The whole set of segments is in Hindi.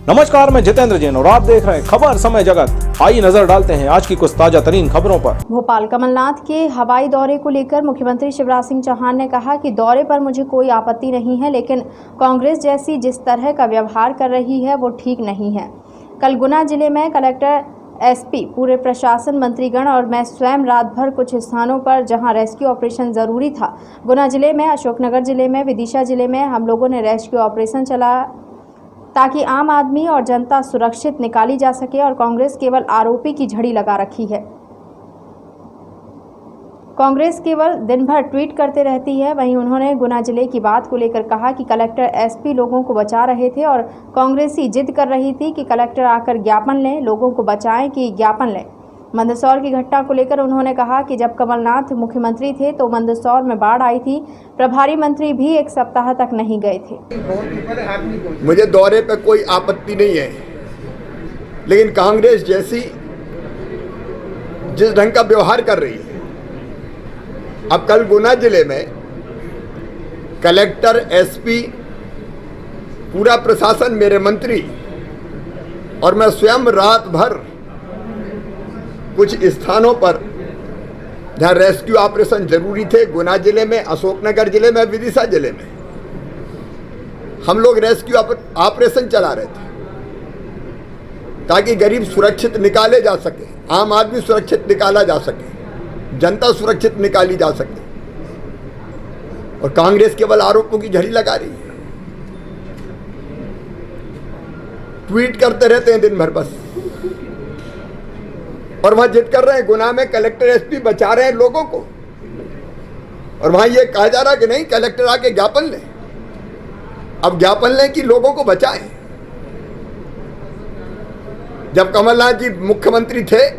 नमस्कार, मैं जितेंद्र जैन और आप देख रहे हैं खबर समय जगत। आइए नजर डालते हैं आज की कुछ ताजा तरीन खबरों पर। भोपाल कमलनाथ के हवाई दौरे को लेकर मुख्यमंत्री शिवराज सिंह चौहान ने कहा कि दौरे पर मुझे कोई आपत्ति नहीं है, लेकिन कांग्रेस जैसी जिस तरह का व्यवहार कर रही है वो ठीक नहीं है। कल गुना जिले में कलेक्टर, एसपी, पूरे प्रशासन, मंत्रीगण और मैं स्वयं रात भर कुछ स्थानों पर जहां रेस्क्यू ऑपरेशन ज़रूरी था, गुना जिले में, अशोकनगर जिले में, विदिशा जिले में हम लोगों ने रेस्क्यू ऑपरेशन चलाया ताकि आम आदमी और जनता सुरक्षित निकाली जा सके और कांग्रेस केवल आरोपी की झड़ी लगा रखी है। कांग्रेस केवल दिन भर ट्वीट करते रहती है। वहीं उन्होंने गुना जिले की बात को लेकर कहा कि कलेक्टर, एसपी लोगों को बचा रहे थे और कांग्रेसी जिद कर रही थी कि कलेक्टर आकर ज्ञापन लें, लोगों को बचाएं कि ज्ञापन लें। मंदसौर की घटना को लेकर उन्होंने कहा कि जब कमलनाथ मुख्यमंत्री थे तो मंदसौर में बाढ़ आई थी, प्रभारी मंत्री भी एक सप्ताह तक नहीं गए थे। मुझे दौरे पे कोई आपत्ति नहीं है, लेकिन कांग्रेस जैसी जिस ढंग का व्यवहार कर रही है, अब कल गुना जिले में कलेक्टर, एसपी, पूरा प्रशासन, मेरे मंत्री और मैं स्वयं रात भर कुछ स्थानों पर जहां रेस्क्यू ऑपरेशन जरूरी थे, गुना जिले में, अशोकनगर जिले में, विदिशा जिले में, हम लोग रेस्क्यू ऑपरेशन चला रहे थे ताकि गरीब सुरक्षित निकाले जा सके, आम आदमी सुरक्षित निकाला जा सके, जनता सुरक्षित निकाली जा सके। और कांग्रेस केवल आरोपों की झड़ी लगा रही है, ट्वीट करते रहते हैं दिन भर बस, और वहां जिद कर रहे हैं। गुना में कलेक्टर, एसपी बचा रहे हैं लोगों को, और वहां ये कहा जा रहा है कि नहीं, कलेक्टर आके ज्ञापन लें। अब ज्ञापन लें कि लोगों को बचाएं। जब कमलनाथ जी मुख्यमंत्री थे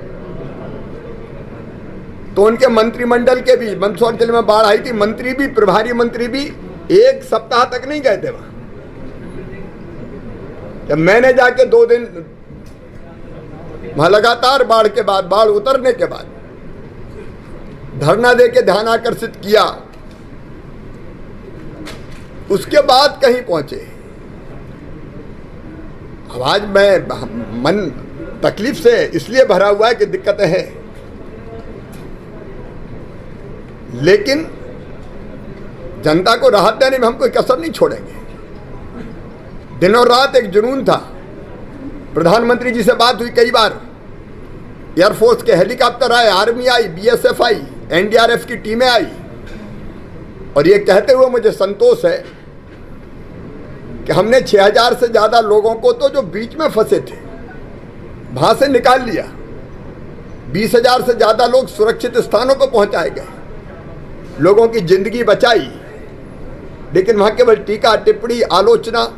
तो उनके मंत्रिमंडल के भी, मंदसौर जिले में बाढ़ आई थी, मंत्री भी, प्रभारी मंत्री भी एक सप्ताह तक नहीं गए थे वहां। जब मैंने जाके 2 दिन वहां लगातार बाढ़ के बाद, बाढ़ उतरने के बाद धरना देके ध्यान आकर्षित किया, उसके बाद कहीं पहुंचे। अब आज मैं मन तकलीफ से इसलिए भरा हुआ है कि दिक्कतें हैं, लेकिन जनता को राहत देने में हम कोई कसर नहीं छोड़ेंगे। दिन और रात एक जुनून था। प्रधानमंत्री जी से बात हुई कई बार, एयरफोर्स के हेलीकॉप्टर आए, आर्मी आई, बीएसएफ आई, एनडीआरएफ की टीमें आई, और ये कहते हुए मुझे संतोष है कि हमने 6000 से ज़्यादा लोगों को तो जो बीच में फंसे थे वहां से निकाल लिया। 20,000 से ज़्यादा लोग सुरक्षित स्थानों पर पहुंचाए गए, लोगों की जिंदगी बचाई। लेकिन वहां केवल टीका टिप्पणी, आलोचना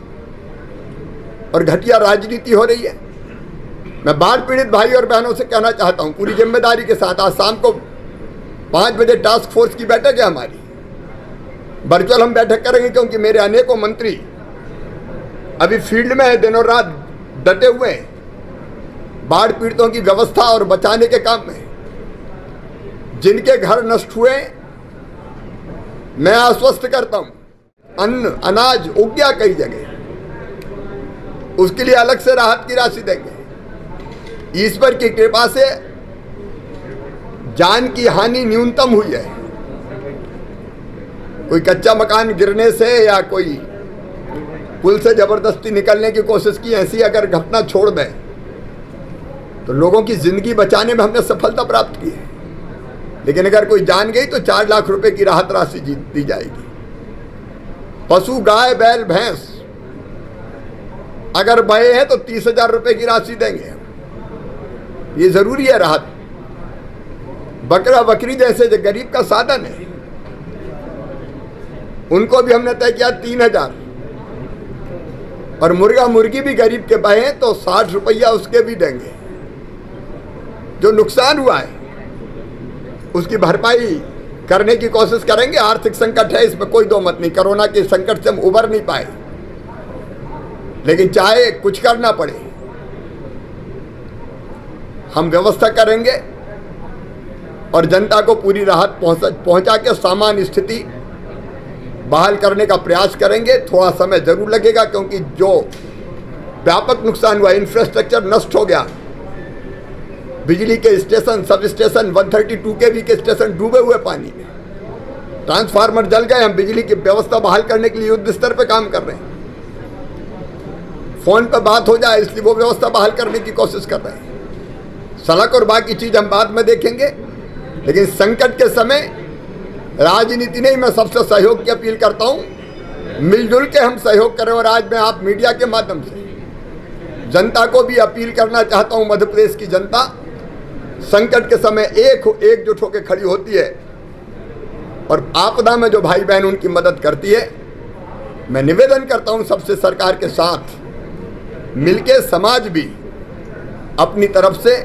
और घटिया राजनीति हो रही है। मैं बाढ़ पीड़ित भाई और बहनों से कहना चाहता हूं, पूरी जिम्मेदारी के साथ, आज शाम को 5 बजे टास्क फोर्स की बैठक है हमारी, वर्चुअल हम बैठक करेंगे, क्योंकि मेरे अनेकों मंत्री अभी फील्ड में है, दिन और रात डटे हुए हैं बाढ़ पीड़ितों की व्यवस्था और बचाने के काम में। जिनके घर नष्ट हुए, मैं आश्वस्त करता हूं, अन्न, अनाज उग गया कई जगह, उसके लिए अलग से राहत की राशि देंगे। ईश्वर की कृपा से जान की हानि न्यूनतम हुई है। कोई कच्चा मकान गिरने से या कोई पुल से जबरदस्ती निकलने की कोशिश की, ऐसी अगर घटना छोड़ दें तो लोगों की जिंदगी बचाने में हमने सफलता प्राप्त की है। लेकिन अगर कोई जान गई तो 4 लाख रुपए की राहत राशि दी जाएगी। पशु, गाय, बैल, भैंस अगर बहे हैं तो 30,000 रुपए की राशि देंगे। ये जरूरी है राहत। बकरा बकरी जैसे जो गरीब का साधन है, उनको भी हमने तय किया 3,000, और मुर्गा मुर्गी भी गरीब के बहे तो 60 रुपया उसके भी देंगे। जो नुकसान हुआ है उसकी भरपाई करने की कोशिश करेंगे। आर्थिक संकट है, इसमें कोई दो मत नहीं, कोरोना के संकट से हम उबर नहीं पाए, लेकिन चाहे कुछ करना पड़े हम व्यवस्था करेंगे और जनता को पूरी राहत पहुंचा के सामान्य स्थिति बहाल करने का प्रयास करेंगे। थोड़ा समय जरूर लगेगा, क्योंकि जो व्यापक नुकसान हुआ, इंफ्रास्ट्रक्चर नष्ट हो गया, बिजली के स्टेशन, सब स्टेशन, 132 kV के स्टेशन डूबे हुए पानी में, ट्रांसफार्मर जल गए। हम बिजली की व्यवस्था बहाल करने के लिए युद्ध स्तर पे काम कर रहे हैं। फोन पर बात हो जाए इसलिए वो व्यवस्था बहाल करने की कोशिश कर रहे हैं। सड़क और बाकी चीज हम बाद में देखेंगे, लेकिन संकट के समय राजनीति नहीं, मैं सबसे सहयोग की अपील करता हूं, मिलजुल के हम सहयोग करें। और आज मैं आप मीडिया के माध्यम से जनता को भी अपील करना चाहता हूं, मध्य प्रदेश की जनता संकट के समय एकजुट होकर खड़ी होती है और आपदा में जो भाई बहन उनकी मदद करती है। मैं निवेदन करता हूं सबसे, सरकार के साथ मिलके समाज भी अपनी तरफ से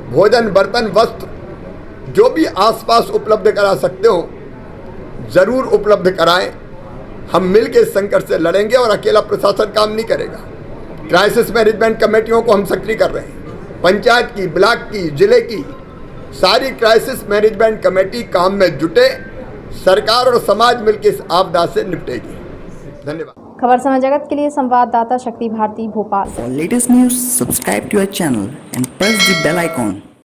भोजन, बर्तन, वस्त्र जो भी आसपास उपलब्ध करा सकते हो जरूर उपलब्ध कराएं। हम मिलके इस संकट से लड़ेंगे और अकेला प्रशासन काम नहीं करेगा। क्राइसिस मैनेजमेंट कमेटियों को हम सक्रिय कर रहे हैं, पंचायत की, ब्लॉक की, जिले की सारी क्राइसिस मैनेजमेंट कमेटी काम में जुटे, सरकार और समाज मिलकर इस आपदा से निपटेगी। धन्यवाद। खबर समय जगत के लिए संवाददाता शक्ति Bharti, Bhopal. For latest news, subscribe to our channel and press the bell icon.